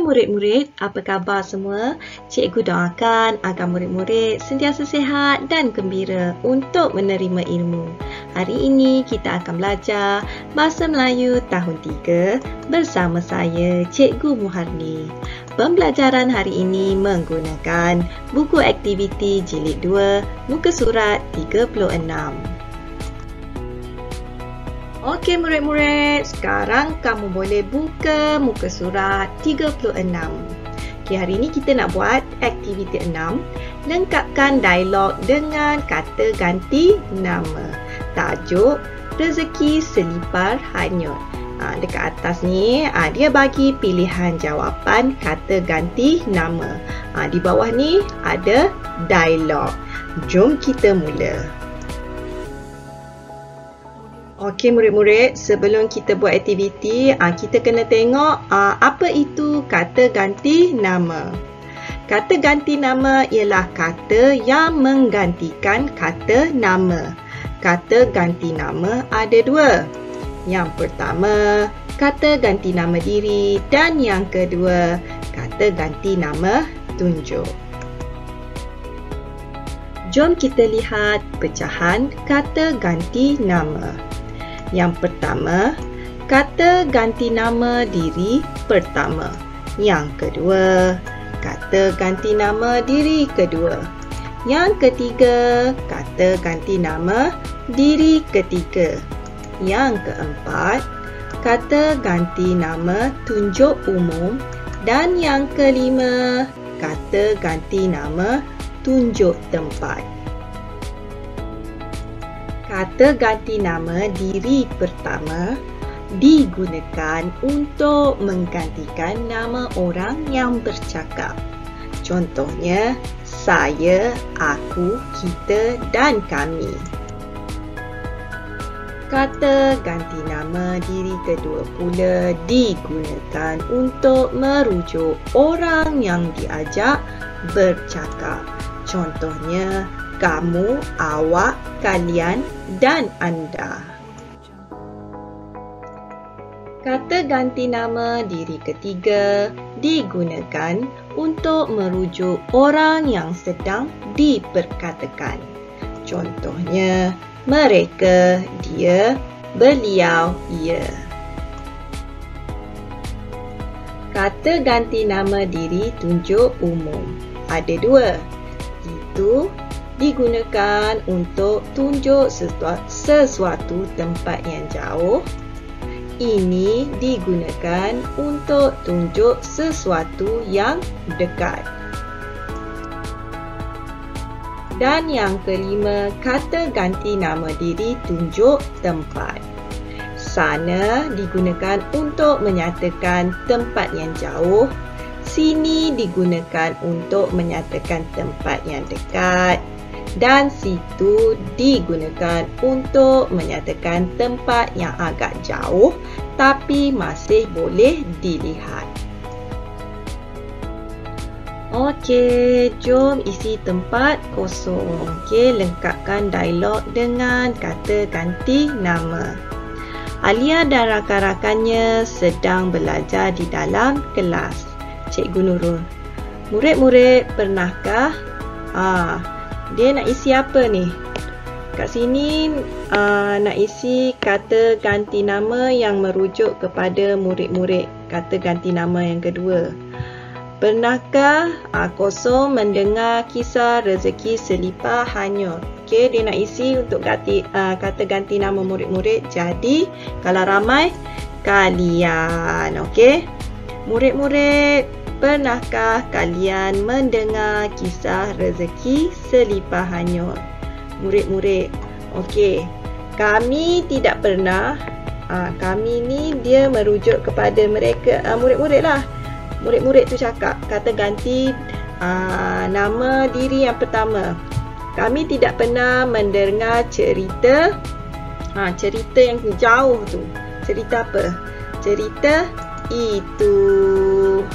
murid-murid, apa khabar semua? Cikgu doakan agar murid-murid sentiasa sihat dan gembira untuk menerima ilmu. Hari ini kita akan belajar Bahasa Melayu Tahun 3 bersama saya, Cikgu Muharni. Pembelajaran hari ini menggunakan buku aktiviti jilid 2, muka surat 36. Okey murid-murid, sekarang kamu boleh buka muka surat 36. Okey, hari ini kita nak buat aktiviti 6. Lengkapkan dialog dengan kata ganti nama. Tajuk Rezeki Selipar Hanyut. Dekat atas ni, dia bagi pilihan jawapan kata ganti nama. Di bawah ni ada dialog. Jom kita mula. Okey murid-murid, sebelum kita buat aktiviti, kita kena tengok apa itu kata ganti nama. Kata ganti nama ialah kata yang menggantikan kata nama. Kata ganti nama ada dua. Yang pertama, kata ganti nama diri, dan yang kedua, kata ganti nama tunjuk. Jom kita lihat pecahan kata ganti nama. Yang pertama, kata ganti nama diri pertama. Yang kedua, kata ganti nama diri kedua. Yang ketiga, kata ganti nama diri ketiga. Yang keempat, kata ganti nama tunjuk umum. Dan yang kelima, kata ganti nama tunjuk tempat. Kata ganti nama diri pertama digunakan untuk menggantikan nama orang yang bercakap. Contohnya, saya, aku, kita dan kami. Kata ganti nama diri kedua pula digunakan untuk merujuk orang yang diajak bercakap. Contohnya, kamu, awak, kalian dan anda. Kata ganti nama diri ketiga digunakan untuk merujuk orang yang sedang diperkatakan. Contohnya, mereka, dia, beliau, ia. Kata ganti nama diri tunjuk umum ada dua. Itu digunakan untuk tunjuk sesuatu tempat yang jauh. Ini digunakan untuk tunjuk sesuatu yang dekat. Dan yang kelima, kata ganti nama diri tunjuk tempat. Sana digunakan untuk menyatakan tempat yang jauh. Sini digunakan untuk menyatakan tempat yang dekat. Dan situ digunakan untuk menyatakan tempat yang agak jauh tapi masih boleh dilihat. Okey, jom isi tempat kosong. Okey, lengkapkan dialog dengan kata ganti nama. Alia dan rakan-rakannya sedang belajar di dalam kelas. Cikgu Nurul. Murid-murid, pernahkah? Dia nak isi apa ni? Kat sini nak isi kata ganti nama yang merujuk kepada murid-murid. Kata ganti nama yang kedua. Pernahkah kosong mendengar kisah rezeki selipar hanyut? Okey, dia nak isi untuk kata ganti nama murid-murid. Jadi, kalau ramai, kalian. Okey? Murid-murid, pernahkah kalian mendengar kisah rezeki selipar hanyut? Murid-murid. Okey. Kami tidak pernah. Kami ni dia merujuk kepada mereka, murid-murid lah. Murid-murid tu cakap kata ganti nama diri yang pertama. Kami tidak pernah mendengar cerita cerita yang jauh tu. Cerita apa? Cerita itu.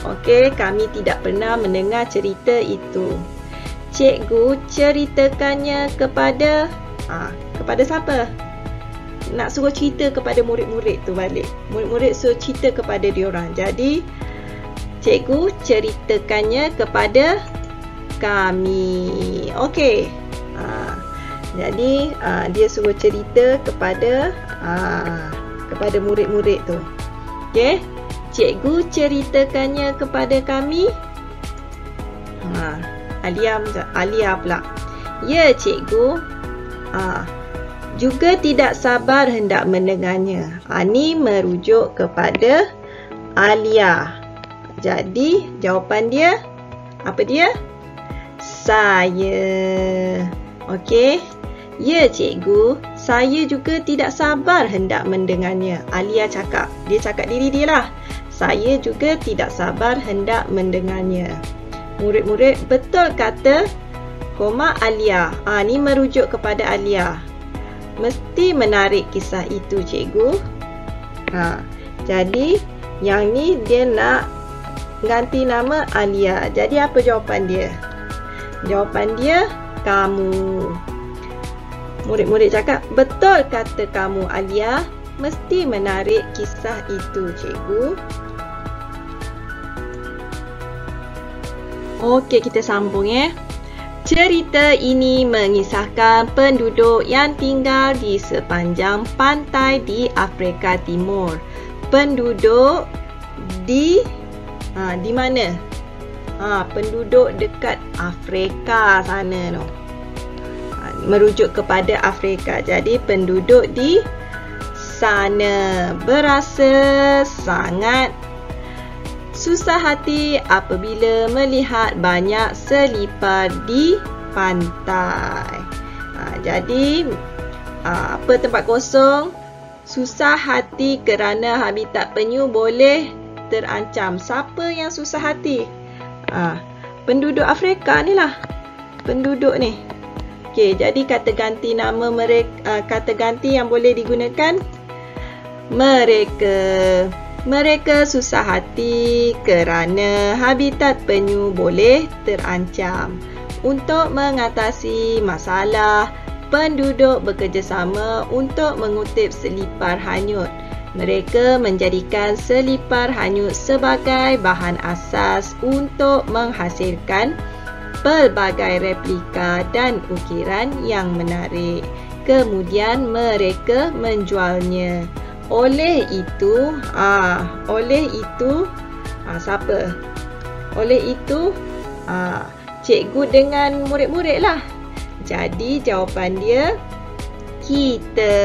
Okey, kami tidak pernah mendengar cerita itu. Cikgu ceritakannya kepada siapa? Nak suruh cerita kepada murid-murid tu balik. Murid-murid suruh cerita kepada diorang. Jadi Cikgu ceritakannya kepada kami. Okey. Jadi dia suruh cerita kepada murid-murid tu. Okey. Cikgu ceritakannya kepada kami. Alia pula. Ya, cikgu. Juga tidak sabar hendak mendengarnya. Ni merujuk kepada Alia. Jadi, jawapan dia apa dia? Saya. Okey. Ya, cikgu. Saya juga tidak sabar hendak mendengarnya. Alia cakap. Dia cakap diri dia lah. Saya juga tidak sabar hendak mendengarnya. Murid-murid, betul kata Alia. Ni merujuk kepada Alia. Mesti menarik kisah itu, cikgu. Jadi, yang ni dia nak ganti nama Alia. Jadi, apa jawapan dia? Jawapan dia, kamu. Murid-murid cakap, betul kata kamu, Alia. Mesti menarik kisah itu, cikgu. Okey, kita sambung ya. Cerita ini mengisahkan penduduk yang tinggal di sepanjang pantai di Afrika Timur. Penduduk di mana? Penduduk dekat Afrika sana no. Merujuk kepada Afrika. Jadi penduduk di sana berasa sangat susah hati apabila melihat banyak selipar di pantai. Jadi, apa tempat kosong? Susah hati kerana habitat penyu boleh terancam. Siapa yang susah hati? Penduduk Afrika ni lah. Penduduk ni. Okey, jadi kata ganti nama mereka, kata ganti yang boleh digunakan mereka. Mereka susah hati kerana habitat penyu boleh terancam. Untuk mengatasi masalah, penduduk bekerjasama untuk mengutip selipar hanyut. Mereka menjadikan selipar hanyut sebagai bahan asas untuk menghasilkan pelbagai replika dan ukiran yang menarik. Kemudian mereka menjualnya. Oleh itu, siapa? Oleh itu, cikgu dengan murid-murid lah. Jadi jawapan dia, kita.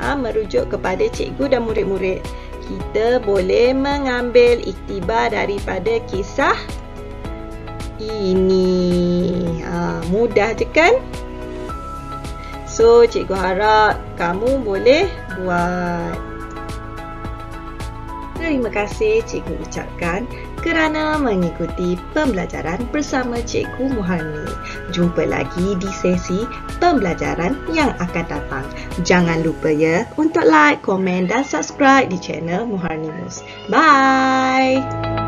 Merujuk kepada cikgu dan murid-murid. Kita boleh mengambil iktibar daripada kisah ini. Mudah je kan? So, cikgu harap kamu boleh buat. Terima kasih cikgu ucapkan kerana mengikuti pembelajaran bersama Cikgu Muharni. Jumpa lagi di sesi pembelajaran yang akan datang. Jangan lupa ya untuk like, komen dan subscribe di channel Muharni Mus. Bye!